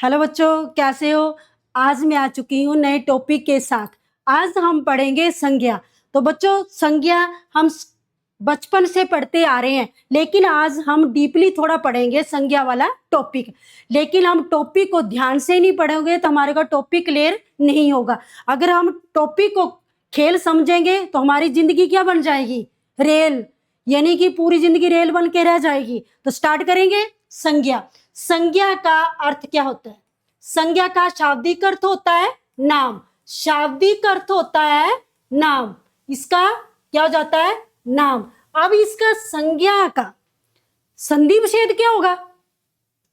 Hello बच्चों, कैसे हो। आज मैं आ चुकी हूँ नए टॉपिक के साथ। आज हम पढ़ेंगे संज्ञा। तो बच्चों, संज्ञा हम बचपन से पढ़ते आ रहे हैं, लेकिन आज हम डीपली थोड़ा पढ़ेंगे संज्ञा वाला टॉपिक। लेकिन हम टॉपिक को ध्यान से नहीं पढ़ोगे तो हमारे का टॉपिक क्लियर नहीं होगा। अगर हम टॉपिक को खेल समझेंगे तो हमारी जिंदगी क्या बन जाएगी, रेल, यानी कि पूरी जिंदगी रेल बन के रह जाएगी। तो स्टार्ट करेंगे। संज्ञा। संज्ञा का अर्थ क्या होता है? संज्ञा का शाब्दिक अर्थ होता है नाम। शाब्दिक अर्थ होता है नाम। इसका क्या हो जाता है? नाम। अब इसका संज्ञा का संधि विच्छेद क्या होगा?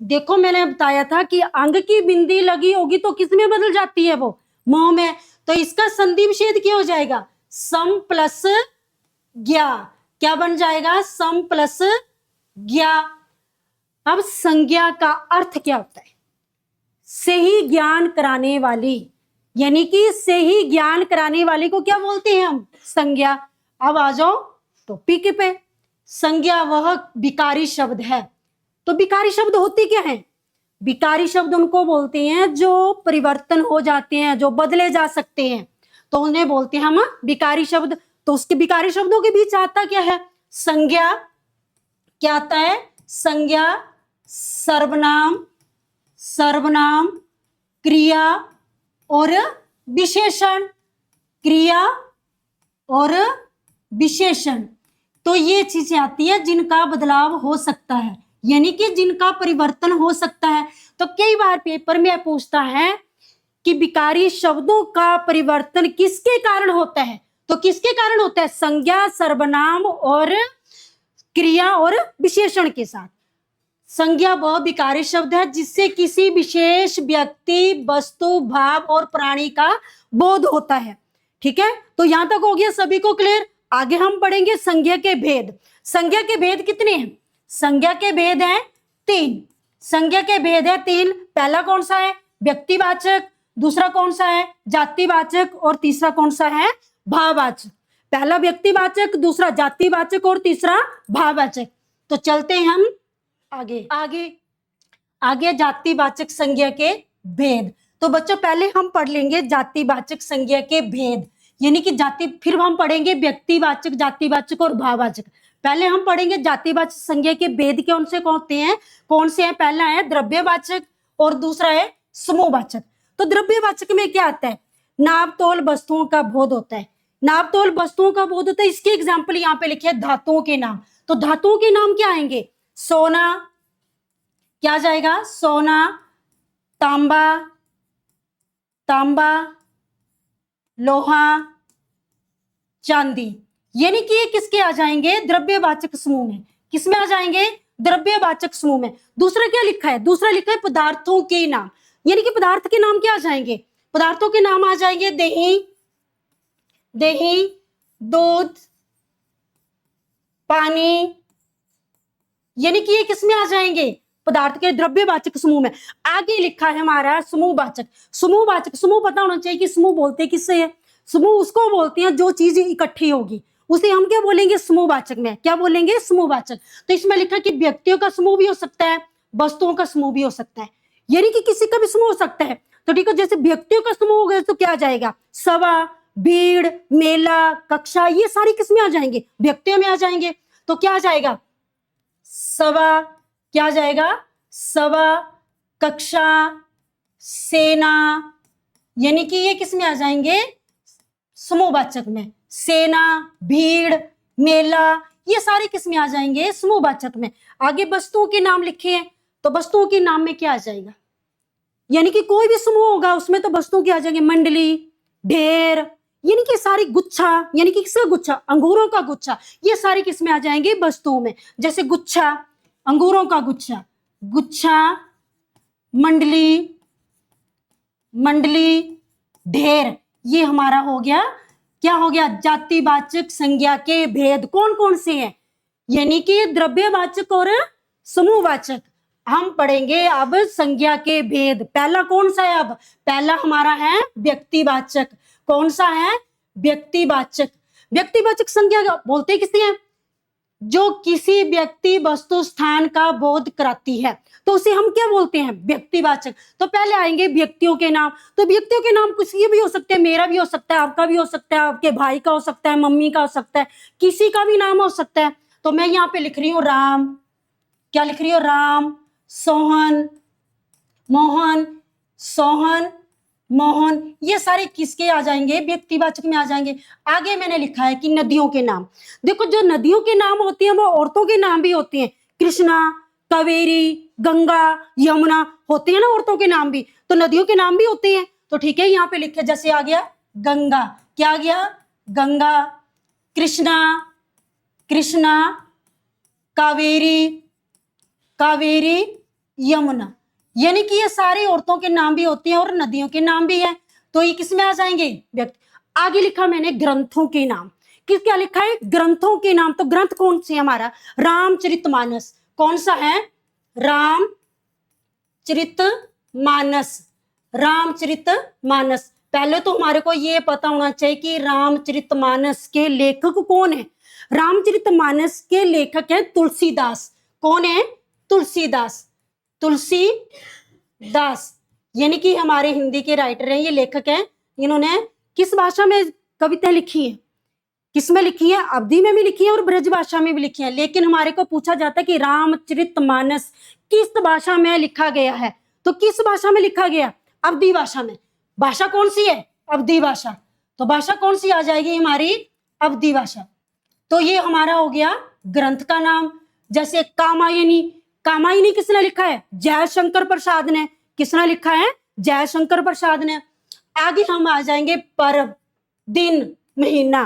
देखो, मैंने बताया था कि अंग की बिंदी लगी होगी तो किस में बदल जाती है? वो मोह में। तो इसका संधि विच्छेद क्या हो जाएगा? सम प्लस ज्ञा। क्या बन जाएगा? सम प्लस ज्ञा। अब संज्ञा का अर्थ क्या होता है? से ही ज्ञान कराने वाली, यानी कि से ही ज्ञान कराने वाली को क्या बोलते हैं हम? संज्ञा। अब आ जाओ टॉपिक पे। संज्ञा वह विकारी शब्द है। तो विकारी शब्द होते क्या हैं? विकारी शब्द उनको बोलते हैं जो परिवर्तन हो जाते हैं, जो बदले जा सकते हैं, तो उन्हें बोलते हैं हम विकारी शब्द। तो उसके विकारी शब्दों के बीच आता क्या है? संज्ञा। क्या आता है? संज्ञा, सर्वनाम, सर्वनाम, क्रिया और विशेषण। क्रिया और विशेषण, तो ये चीजें आती है जिनका बदलाव हो सकता है, यानी कि जिनका परिवर्तन हो सकता है। तो कई बार पेपर में पूछता है कि विकारी शब्दों का परिवर्तन किसके कारण होता है? तो किसके कारण होता है? संज्ञा, सर्वनाम और क्रिया और विशेषण के साथ। संज्ञा वह विकारी शब्द है जिससे किसी विशेष व्यक्ति, वस्तु, भाव और प्राणी का बोध होता है। ठीक है, तो यहां तक हो गया सभी को क्लियर। आगे हम पढ़ेंगे संज्ञा के भेद। संज्ञा के भेद कितने हैं? संज्ञा के भेद हैं 3। संज्ञा के भेद है 3। पहला कौन सा है? व्यक्तिवाचक। दूसरा कौन सा है? जातिवाचक। और तीसरा कौन सा है? भाववाचक। पहला व्यक्तिवाचक, दूसरा जातिवाचक और तीसरा भाववाचक। तो चलते हैं हम आगे आगे आगे जातिवाचक संज्ञा के भेद। तो बच्चों, पहले हम पढ़ लेंगे जातिवाचक संज्ञा के भेद, यानी कि जाति, फिर हम पढ़ेंगे व्यक्तिवाचक, जातिवाचक और भाववाचक। पहले हम पढ़ेंगे जातिवाचक संज्ञा के भेद कौन से कौन से हैं। पहला है द्रव्यवाचक और दूसरा है समूहवाचक। तो द्रव्यवाचक में क्या आता है? नाप तोल वस्तुओं का बोध होता है। नाप तोल वस्तुओं का बोध होता है। इसके एग्जाम्पल यहाँ पे लिखे हैं धातुओं के नाम। तो धातुओं के नाम क्या आएंगे? सोना, क्या जाएगा? सोना, तांबा, तांबा, लोहा, चांदी, यानी कि ये किसके आ जाएंगे? द्रव्यवाचक समूह में। किसमें आ जाएंगे? द्रव्यवाचक समूह में। दूसरा क्या लिखा है? दूसरा लिखा है पदार्थों के नाम, यानी कि पदार्थ के नाम क्या आ जाएंगे? पदार्थों के नाम आ जाएंगे दही, दही, दूध, पानी, यानी कि ये किसमें आ जाएंगे? पदार्थ के द्रव्यवाचक समूह में। आगे लिखा है हमारा समूहवाचक। समूहवाचक, समूह पता होना चाहिए कि समूह बोलते किससे है। समूह उसको बोलते हैं जो चीज इकट्ठी होगी, उसे हम क्या बोलेंगे? समूहवाचक में। क्या बोलेंगे? समूहवाचक। तो इसमें लिखा कि व्यक्तियों का समूह भी हो सकता है, वस्तुओं का समूह भी हो सकता है, यानी कि किसी का भी समूह हो सकता है। तो ठीक है, जैसे व्यक्तियों का समूह हो गया तो क्या आ जाएगा? सभा, भीड़, मेला, कक्षा, ये सारी किसमें आ जाएंगे? व्यक्तियों में आ जाएंगे। तो क्या आ जाएगा? सभा, क्या आ जाएगा? सभा, कक्षा, सेना, यानी कि ये किसमें आ जाएंगे? समूहवाचक में। सेना, भीड़, मेला, ये सारे किसमें आ जाएंगे? समूहवाचक में। आगे वस्तुओं के नाम लिखे हैं, तो वस्तुओं के नाम में क्या आ जाएगा? यानी कि कोई भी समूह होगा उसमें तो वस्तुओं के आ जाएंगे मंडली, ढेर, यानी कि सारी गुच्छा, यानी कि किसका गुच्छा? अंगूरों का गुच्छा, ये सारी किसमें आ जाएंगे? वस्तुओं में। जैसे गुच्छा, अंगूरों का गुच्छा, गुच्छा, मंडली, मंडली, ढेर, ये हमारा हो गया, क्या हो गया? जातिवाचक संज्ञा के भेद कौन कौन से हैं? यानी कि द्रव्यवाचक और समूहवाचक। हम पढ़ेंगे अब संज्ञा के भेद। पहला कौन सा है? अब पहला हमारा है व्यक्तिवाचक। कौन सा है? व्यक्तिवाचक। व्यक्तिवाचक संज्ञा बोलते किसे हैं? जो किसी व्यक्ति वस्तु स्थान का बोध कराती है, तो उसे हम क्या बोलते हैं? व्यक्तिवाचक। तो पहले आएंगे व्यक्तियों के नाम। तो व्यक्तियों के नाम कुछ ये भी हो सकते हैं, मेरा भी हो सकता है, आपका भी हो सकता है, आपके भाई का हो सकता है, मम्मी का हो सकता है, किसी का भी नाम हो सकता है। तो मैं यहाँ पे लिख रही हूँ राम। क्या लिख रही हूँ? राम, सोहन, मोहन, सोहन, मोहन, ये सारे किसके आ जाएंगे? व्यक्तिवाचक में आ जाएंगे। आगे मैंने लिखा है कि नदियों के नाम। देखो, जो नदियों के नाम होते हैं वो औरतों के नाम भी होते हैं। कृष्णा, कावेरी, गंगा, यमुना होते हैं ना औरतों के नाम भी, तो नदियों के नाम भी होते हैं। तो ठीक है, यहाँ पे लिखे जैसे आ गया गंगा। क्या आ गया? गंगा, कृष्णा, कृष्णा, कावेरी, कावेरी, यमुना, यानी कि ये सारी औरतों के नाम भी होते हैं और नदियों के नाम भी हैं। तो ये किसमें आ जाएंगे? व्यक्ति। आगे लिखा मैंने ग्रंथों के नाम। किस क्या लिखा है? ग्रंथों के नाम। तो ग्रंथ कौन से? हमारा रामचरितमानस। कौन सा है? रामचरितमानस। रामचरितमानस। पहले तो हमारे को ये पता होना चाहिए कि रामचरितमानस के लेखक कौन है। रामचरितमानस के लेखक है तुलसीदास। कौन है? तुलसीदास। तुलसीदास, यानी कि हमारे हिंदी के राइटर हैं, ये लेखक हैं। इन्होंने किस भाषा में कविता लिखी है? किसमें लिखी है? अवधी में भी लिखी है और ब्रज भाषा में भी लिखी है। लेकिन हमारे को पूछा जाता है कि रामचरितमानस किस भाषा में लिखा गया है, तो किस भाषा में लिखा गया? अवधी भाषा में। भाषा कौन सी है? अवधी भाषा। तो भाषा कौन सी आ जाएगी हमारी? अवधी भाषा। तो ये हमारा हो गया ग्रंथ का नाम। जैसे कामायनी। कामायनी किसने लिखा है? जयशंकर प्रसाद ने। किसने लिखा है? जयशंकर प्रसाद ने। आगे हम आ जाएंगे पर्व, दिन, महीना।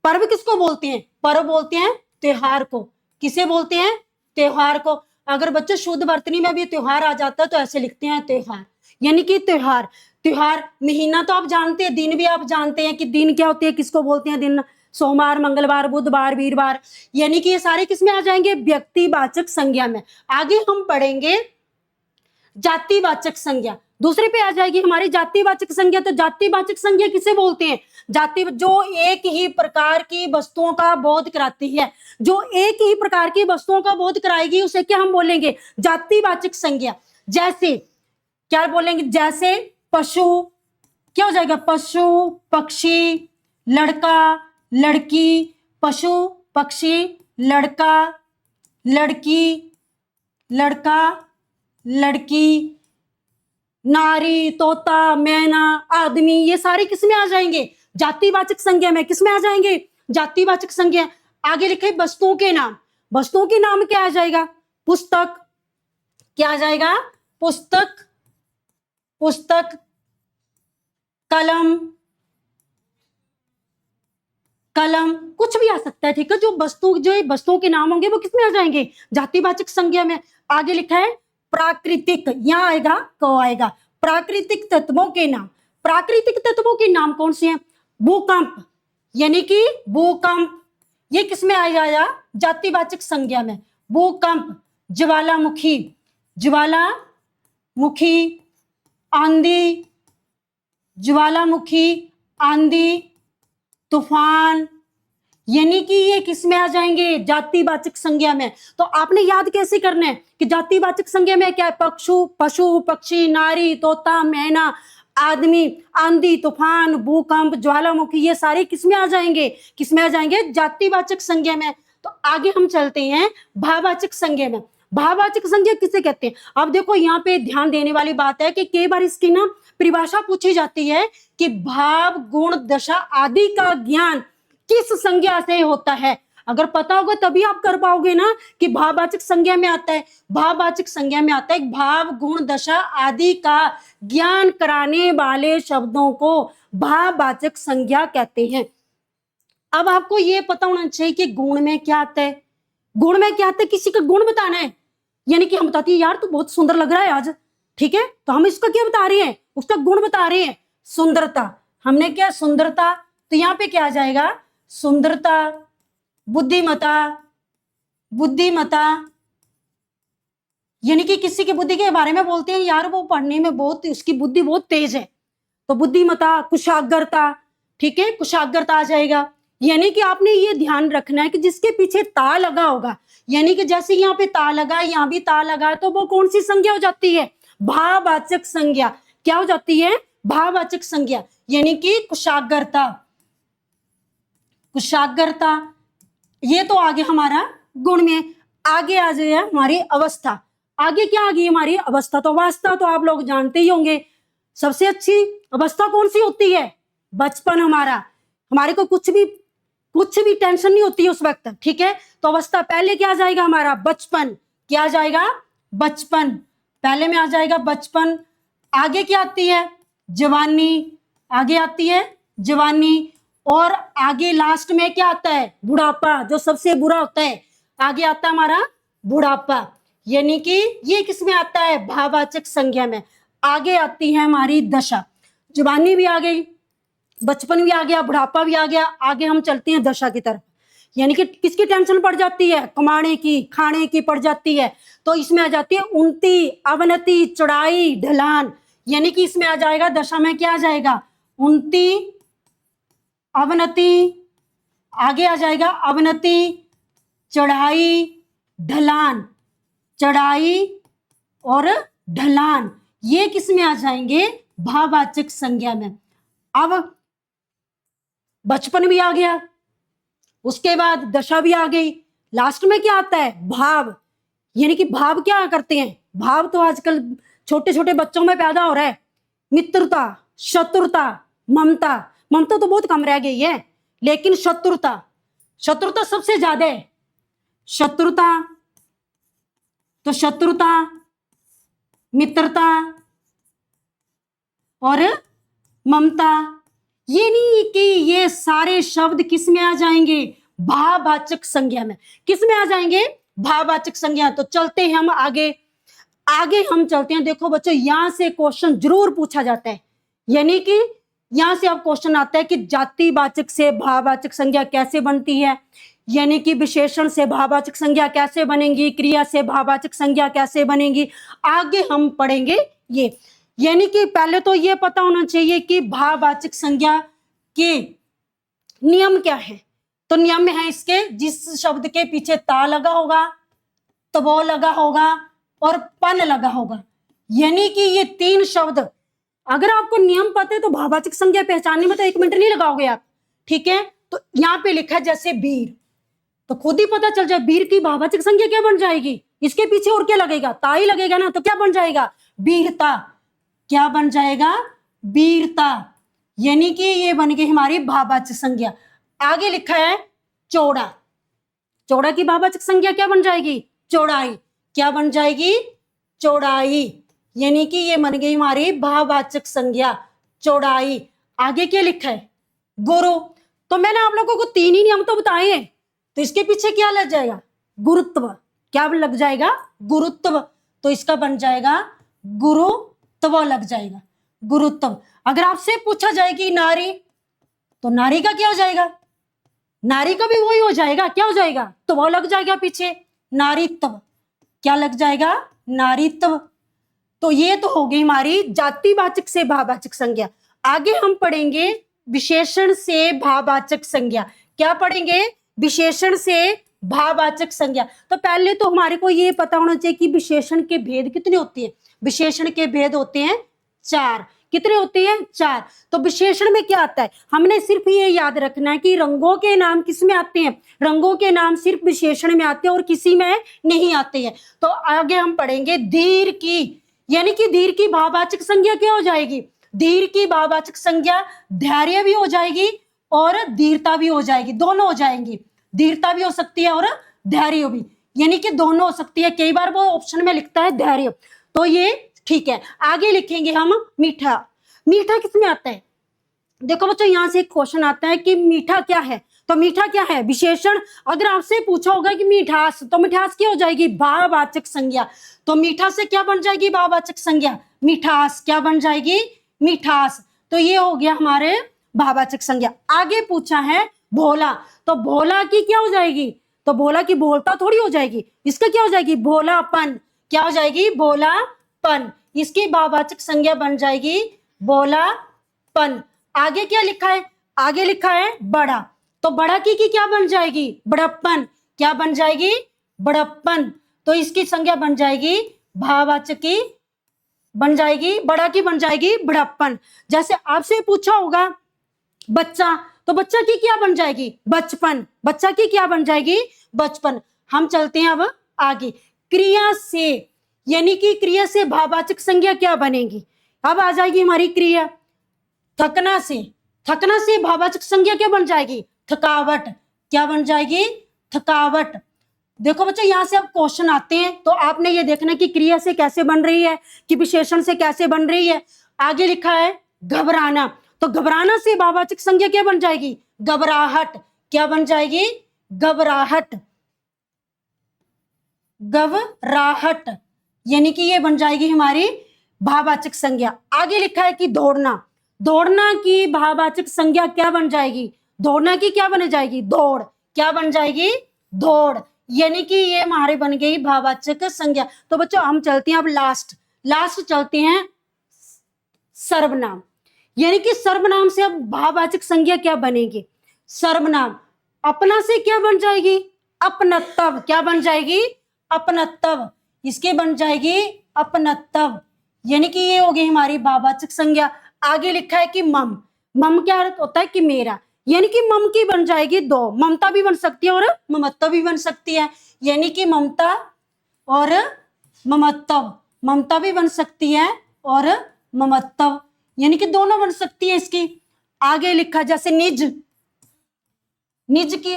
पर्व किसको बोलते हैं? पर्व बोलते हैं त्योहार को। किसे बोलते हैं? त्योहार को। अगर बच्चों शुद्ध वर्तनी में भी त्योहार आ जाता है तो ऐसे लिखते हैं त्योहार, यानी कि त्योहार। त्योहार, महीना तो आप जानते हैं, दिन भी आप जानते हैं कि दिन क्या होते हैं, किसको बोलते हैं दिन? सोमवार, मंगलवार, बुधवार, वीरवार, यानी कि ये सारे किसमें आ जाएंगे? व्यक्तिवाचक संज्ञा में। आगे हम पढ़ेंगे जातिवाचक संज्ञा। दूसरे पे आ जाएगी हमारी जातिवाचक संज्ञा। तो जातिवाचक संज्ञा किसे बोलते हैं? जाति, जो एक ही प्रकार की वस्तुओं का बोध कराती है। जो एक ही प्रकार की वस्तुओं का बोध कराएगी उसे क्या हम बोलेंगे? जातिवाचक संज्ञा। जैसे क्या बोलेंगे? जैसे पशु, क्या हो जाएगा? पशु, पक्षी, लड़का, लड़की। पशु, पक्षी, लड़का, लड़की, लड़का, लड़की, नारी, तोता, मैना, आदमी, ये सारे किसमें आ जाएंगे? जातिवाचक संज्ञा में। किसमें आ जाएंगे? जातिवाचक संज्ञा। आगे लिखे वस्तुओं के नाम। वस्तुओं के नाम क्या आ जाएगा? पुस्तक। क्या आ जाएगा? पुस्तक, पुस्तक, कलम, कलम, कुछ भी आ सकता है। ठीक है, जो वस्तुओं के नाम होंगे वो किसमें आ जाएंगे? जातिवाचक संज्ञा में। आगे लिखा है प्राकृतिक, यहां आएगा, क आएगा। प्राकृतिक तत्वों के नाम। प्राकृतिक तत्वों के नाम कौन से हैं? भूकंप, यानी कि भूकंप, ये किसमें आएगा? जातिवाचक संज्ञा में। भूकंप, ज्वालामुखी, ज्वालामुखी, आंधी, ज्वालामुखी, आंधी, तूफान, यानी कि ये किसमें आ जाएंगे? जातिवाचक संज्ञा में। तो आपने याद कैसे करना है कि जातिवाचक संज्ञा में क्या है? पशु, पक्षी, नारी, तोता, मैना, आदमी, आंधी, तूफान, भूकंप, ज्वालामुखी, ये सारे किसमें आ जाएंगे? किसमें आ जाएंगे? जातिवाचक संज्ञा में। तो आगे हम चलते हैं भाववाचक संज्ञा में। भाववाचक संज्ञा किसे कहते हैं? अब देखो, यहाँ पे ध्यान देने वाली बात है कि कई बार इसकी ना परिभाषा पूछी जाती है कि भाव, गुण, दशा आदि का ज्ञान किस संज्ञा से होता है। अगर पता होगा तभी आप कर पाओगे ना कि भाववाचक संज्ञा में आता है। भाववाचक संज्ञा में आता है भाव, गुण, दशा आदि का ज्ञान कराने वाले शब्दों को भाववाचक संज्ञा कहते हैं। अब आपको ये पता होना चाहिए कि गुण में क्या आता है। गुण में क्या आता है? किसी का गुण बताना है, यानी कि हम बताती है यार तू बहुत सुंदर लग रहा है आज, ठीक है, तो हम इसका क्या बता रहे हैं? उसका गुण बता रहे हैं, सुंदरता। हमने क्या? सुंदरता। तो यहाँ पे क्या आ जाएगा? सुंदरता, बुद्धिमता, बुद्धिमता, यानी कि किसी की बुद्धि के बारे में बोलते हैं यार वो पढ़ने में बहुत, उसकी बुद्धि बहुत तेज है, तो बुद्धिमता। कुशाग्रता, ठीक है, कुशाग्रता आ जाएगा। यानी कि आपने ये ध्यान रखना है कि जिसके पीछे ता लगा होगा, यानी कि जैसे यहाँ पे ता लगा, यहाँ भी ता लगा, तो वो कौन सी संज्ञा हो जाती है? भाववाचक संज्ञा। क्या हो जाती है? भाववाचक संज्ञा। यानी कि कुशाग्रता, कुशाग्रता। ये तो आगे हमारा गुण में। आगे आ जाए हमारी अवस्था। आगे क्या आ गई हमारी अवस्था? तो अवस्था तो आप लोग जानते ही होंगे। सबसे अच्छी अवस्था कौन सी होती है? बचपन हमारा। हमारे को कुछ भी टेंशन नहीं होती है उस वक्त, ठीक है। तो अवस्था पहले क्या आ जाएगा हमारा? बचपन। क्या आ जाएगा? बचपन। पहले में आ जाएगा बचपन। आगे क्या आती है? जवानी। आगे आती है जवानी। और आगे लास्ट में क्या आता है? बुढ़ापा, जो सबसे बुरा होता है। आगे आता है हमारा बुढ़ापा। यानी कि ये किस में आता है? भाववाचक संज्ञा में। आगे आती है हमारी दशा। जवानी भी आ गई, बचपन भी आ गया, बुढ़ापा भी आ गया। आगे हम चलते हैं दशा की तरफ। यानी कि किसकी टेंशन पड़ जाती है? कमाने की, खाने की पड़ जाती है। तो इसमें आ जाती है उन्नति, अवनति, चढ़ाई, ढलान। यानी कि इसमें आ जाएगा, दशा में क्या आ जाएगा? उन्नति, अवनति। आगे आ जाएगा अवनति, चढ़ाई, ढलान। चढ़ाई और ढलान, ये किस में आ जाएंगे? भाववाचक संज्ञा में। अब बचपन भी आ गया, उसके बाद दशा भी आ गई, लास्ट में क्या आता है? भाव। यानी कि भाव क्या करते हैं? भाव तो आजकल छोटे छोटे बच्चों में पैदा हो रहा है। मित्रता, शत्रुता, ममता। ममता तो बहुत कम रह गई है, लेकिन शत्रुता, शत्रुता सबसे ज्यादा है। शत्रुता, तो शत्रुता, मित्रता और ममता। ये नहीं कि ये सारे शब्द किस में आ जाएंगे? भाववाचक संज्ञा में। किस में आ जाएंगे? भाववाचक संज्ञा। तो चलते हैं हम आगे। आगे हम चलते हैं। देखो बच्चों, यहां से क्वेश्चन जरूर पूछा जाता है। यानी कि यहां से अब क्वेश्चन आता है कि जातिवाचक से भाववाचक संज्ञा कैसे बनती है, यानी कि विशेषण से भाववाचक संज्ञा कैसे बनेगी, क्रिया से भाववाचक संज्ञा कैसे बनेगी। आगे हम पढ़ेंगे ये। यानी कि पहले तो ये पता होना चाहिए कि भाववाचक संज्ञा के नियम क्या है। तो नियम है इसके, जिस शब्द के पीछे ता लगा होगा, तबो लगा होगा और पन लगा होगा। यानी कि ये तीन शब्द, अगर आपको नियम पता है तो भाववाचक संज्ञा पहचानने में तो 1 मिनट नहीं लगाओगे आप, ठीक है। तो यहाँ पे लिखा है जैसे वीर, तो खुद ही पता चल जाए वीर की भाववाचक संज्ञा क्या बन जाएगी। इसके पीछे और क्या लगेगा? ता ही लगेगा ना, तो क्या बन जाएगा? वीरता। क्या बन जाएगा? वीरता। यानी कि ये बन गई हमारी भाववाचक संज्ञा। आगे लिखा है चौड़ा। चौड़ा की भाववाचक संज्ञा क्या बन जाएगी? चौड़ाई। क्या बन जाएगी? चौड़ाई। यानी कि ये बन गई हमारी भाववाचक संज्ञा, चौड़ाई। आगे क्या लिखा है? गुरु। तो मैंने आप लोगों को 3 ही नियम तो बताए हैं, तो इसके पीछे क्या लग जाएगा? गुरुत्व। क्या लग जाएगा? गुरुत्व। तो इसका बन जाएगा गुरुत्व लग जाएगा, गुरुत्व। अगर आपसे पूछा जाए कि नारी, तो नारी का क्या हो जाएगा? नारी का भी वही हो जाएगा। क्या हो जाएगा? तो वो लग जाएगा पीछे, नारीत्व। क्या लग जाएगा? नारीत्व। तो ये तो हो गई हमारी जातिवाचक से भाववाचक संज्ञा। आगे हम पढ़ेंगे विशेषण से भाववाचक संज्ञा। क्या पढ़ेंगे? विशेषण से भाववाचक संज्ञा। तो पहले तो हमारे को ये पता होना चाहिए कि विशेषण के भेद कितने होते हैं। विशेषण के भेद होते हैं 4। कितने होते हैं? 4। तो विशेषण में क्या आता है? हमने सिर्फ ये याद रखना है कि रंगों के नाम किस में आते हैं? रंगों के नाम सिर्फ विशेषण में आते हैं और किसी में नहीं आते हैं। तो आगे हम पढ़ेंगे दीर्घ की, यानी कि दीर्घ की भाववाचक संज्ञा क्या हो जाएगी? दीर्घ की भाववाचक संज्ञा धैर्य भी हो जाएगी और धीरता भी हो जाएगी, दोनों हो जाएंगी। धीरता भी हो सकती है और धैर्य भी, यानी कि दोनों हो सकती है। कई बार वो ऑप्शन में लिखता है धैर्य, तो ये ठीक है। आगे लिखेंगे हम मीठा। मीठा किस में आता है? देखो बच्चों, यहां से एक क्वेश्चन आता है कि मीठा क्या है। तो मीठा क्या है? विशेषण। अगर आपसे पूछा होगा कि मिठास, तो मिठास क्या हो जाएगी? भाववाचक संज्ञा। तो मीठा से क्या बन जाएगी? भाववाचक संज्ञा, मिठास। क्या बन जाएगी? मिठास। तो ये हो गया हमारे भाववाचक संज्ञा। आगे पूछा है भोला। तो भोला की क्या हो जाएगी? तो भोला की भोलता थोड़ी हो जाएगी, इसका क्या हो जाएगी? भोलापन। क्या हो जाएगी? भोलापन। इसकी भाववाचक संज्ञा बन जाएगी भोलापन। आगे क्या लिखा है? आगे लिखा है बड़ा। तो बड़ा की क्या बन जाएगी? बड़प्पन। क्या बन जाएगी? बड़प्पन। तो इसकी संज्ञा बन जाएगी भाववाचकी, बन जाएगी बड़ा की बन जाएगी बड़प्पन। जैसे आपसे पूछा होगा बच्चा, तो बच्चा की क्या बन जाएगी? बचपन। बच्चा की क्या बन जाएगी? बचपन। हम चलते हैं अब आगे। क्रिया से, यानी कि क्रिया से भाववाचक संज्ञा क्या बनेगी? अब आ जाएगी हमारी क्रिया। थकना से, थकना से भाववाचक संज्ञा क्या बन जाएगी? थकावट। क्या बन जाएगी? थकावट। देखो बच्चों, यहां से अब क्वेश्चन आते हैं, तो आपने ये देखना कि क्रिया से कैसे बन रही है, कि विशेषण से कैसे बन रही है। आगे लिखा है घबराना, तो घबराना से भाववाचक संज्ञा क्या बन जाएगी? घबराहट। क्या बन जाएगी? घबराहट। घबराहट, यानी कि ये बन जाएगी हमारी भाववाचक संज्ञा। आगे लिखा है कि दौड़ना, दौड़ना की भाववाचक संज्ञा क्या बन जाएगी? दौड़ना की क्या बन जाएगी? दौड़। क्या बन जाएगी? दौड़। यानी कि ये हमारे बन गई भाववाचक संज्ञा। तो बच्चों हम चलते हैं अब लास्ट चलते हैं सर्वनाम, यानी कि सर्वनाम से अब भाववाचक संज्ञा क्या बनेगी? सर्वनाम अपना से क्या बन जाएगी? अपनत्व। क्या बन जाएगी? अपनत्व। इसके बन जाएगी अपनत्व, यानी कि ये होगी हमारी भाववाचक संज्ञा। आगे लिखा है कि मम, मम क्या अर्थ होता है? कि मेरा, यानी कि मम की बन जाएगी दो, ममता भी बन सकती है और ममत्व भी बन सकती है, यानी कि ममता और ममत्व। ममता भी बन सकती है और ममत्व, यानी कि दोनों बन सकती है इसकी। आगे लिखा जैसे निज, निज की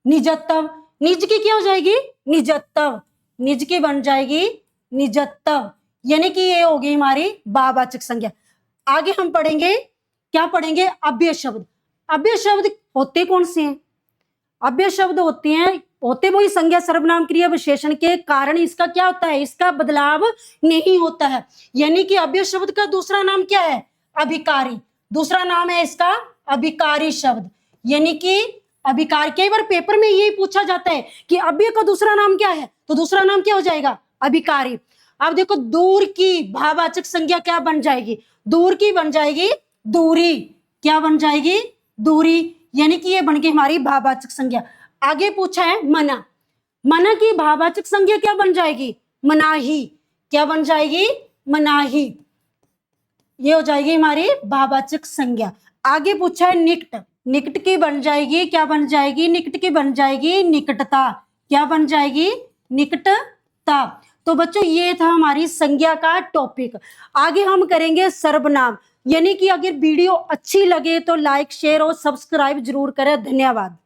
निजत्व, निज की क्या हो जाएगी? निजत्व। निज की बन जाएगी निजत्व, यानी कि ये होगी हमारी भाववाचक संज्ञा। आगे हम पढ़ेंगे, क्या पढ़ेंगे? अव्यय शब्द। अव्यय शब्द होते कौन से हैं? अव्यय शब्द होते वही संज्ञा सर्वनाम क्रिया विशेषण के कारण इसका क्या होता है? इसका बदलाव नहीं होता है, यानी कि अव्यय शब्द का दूसरा नाम क्या है? अभिकारी। दूसरा नाम है इसका अभिकारी शब्द, यानी कि अभिकारी। कई बार पेपर में यही पूछा जाता है कि अव्यय का दूसरा नाम क्या है, तो दूसरा नाम क्या हो जाएगा? अभिकारी। अब देखो दूर की भाववाचक संज्ञा क्या बन जाएगी? दूर की बन जाएगी दूरी। क्या बन जाएगी? दूरी, यानी कि ये बन गई हमारी भाववाचक संज्ञा। आगे पूछा है मना, मना की भाववाचक संज्ञा क्या बन जाएगी? मनाही। क्या बन जाएगी? मनाही। ये हो जाएगी हमारी भाववाचक संज्ञा। आगे पूछा है निकट, निकट की बन जाएगी, क्या बन जाएगी? निकट की बन जाएगी निकटता। क्या बन जाएगी? निकटता। तो बच्चों ये था हमारी संज्ञा का टॉपिक। आगे हम करेंगे सर्वनाम, यानी कि अगर वीडियो अच्छी लगे तो लाइक शेयर और सब्सक्राइब जरूर करें। धन्यवाद।